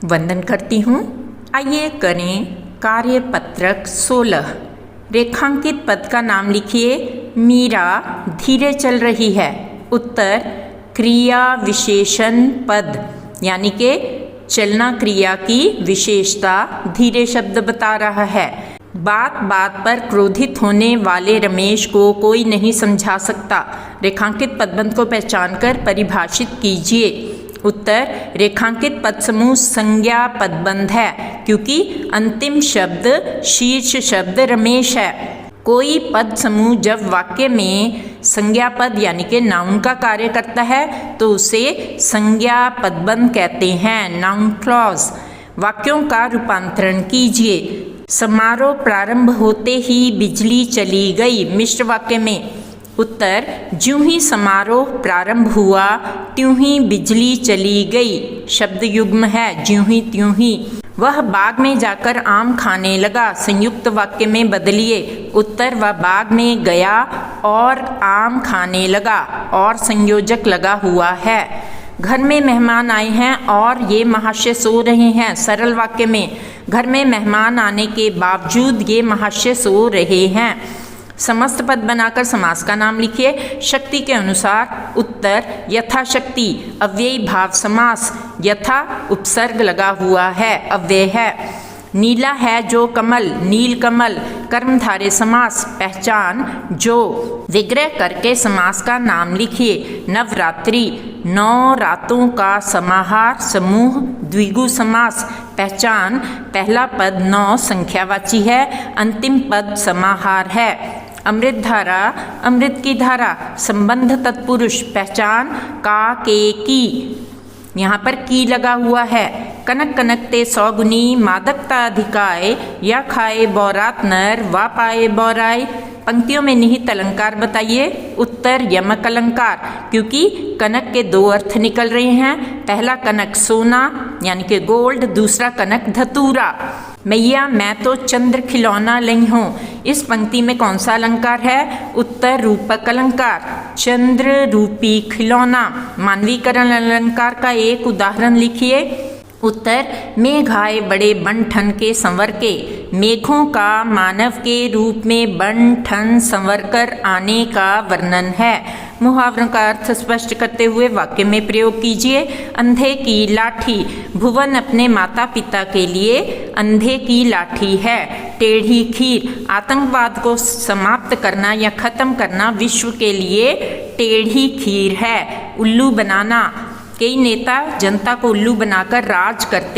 वंदन करती हूँ। आइए करें कार्यपत्रक 16। रेखांकित पद का नाम लिखिए। मीरा धीरे चल रही है। उत्तर क्रिया विशेषण पद यानी कि चलना क्रिया की विशेषता धीरे शब्द बता रहा है। बात बात पर क्रोधित होने वाले रमेश को कोई नहीं समझा सकता। रेखांकित पदबंध को पहचानकर परिभाषित कीजिए। उत्तर रेखांकित पद समूह संज्ञा पदबंध है क्योंकि अंतिम शब्द शीर्ष शब्द रमेश है। कोई पद समूह जब वाक्य में संज्ञा पद यानी कि नाउन का कार्य करता है तो उसे संज्ञा पदबंध कहते हैं, नाउन क्लॉज। वाक्यों का रूपांतरण कीजिए। समारोह प्रारंभ होते ही बिजली चली गई। मिश्र वाक्य में उत्तर ज्यों ही समारोह प्रारंभ हुआ त्यों ही बिजली चली गई। शब्द युग्म है ज्यों ही त्यों ही। वह बाग में जाकर आम खाने लगा। संयुक्त वाक्य में बदलिए। उत्तर वह बाग में गया और आम खाने लगा और संयोजक लगा हुआ है। घर में मेहमान आए हैं और ये महाशय सो रहे हैं। सरल वाक्य में घर में मेहमान आने के बावजूद ये महाशय सो रहे हैं। समस्त पद बनाकर समास का नाम लिखिए। शक्ति के अनुसार उत्तर यथाशक्ति। अव्ययी भाव समास। यथा उपसर्ग लगा हुआ है, अव्यय है। नीला है जो कमल, नील कमल। कर्मधारय समास। पहचान जो। विग्रह करके समास का नाम लिखिए। नवरात्रि 9 रातों का समाहार समूह द्विगु समास। पहचान पहला पद 9 संख्यावाची है, अंतिम पद समाहार है। अमृत धारा अमृत की धारा संबंध तत्पुरुष। पहचान का के की, यहाँ पर की लगा हुआ है। कनक कनकते 100 गुनी मादकता अधिकाय या खाए बौरात नर वा पाए बौराय। पंक्तियों में निहित अलंकार बताइए। उत्तर यमक अलंकार क्योंकि कनक के 2 अर्थ निकल रहे हैं। पहला कनक सोना यानी कि गोल्ड, दूसरा कनक धतूरा। मैया मैं तो चंद्र खिलौना लई हूँ। इस पंक्ति में कौन सा अलंकार है? उत्तर रूपक अलंकार, चंद्र रूपी खिलौना। मानवीकरण अलंकार का एक उदाहरण लिखिए। उत्तर मेघ आए बड़े बन ठन के संवर के। मेघों का मानव के रूप में बन ठन संवर कर आने का वर्णन है। मुहावरों का अर्थ स्पष्ट करते हुए वाक्य में प्रयोग कीजिए। अंधे की लाठी। भुवन अपने माता पिता के लिए अंधे की लाठी है। टेढ़ी खीर। आतंकवाद को समाप्त करना या खत्म करना विश्व के लिए टेढ़ी खीर है। उल्लू बनाना। कई नेता जनता को उल्लू बनाकर राज करते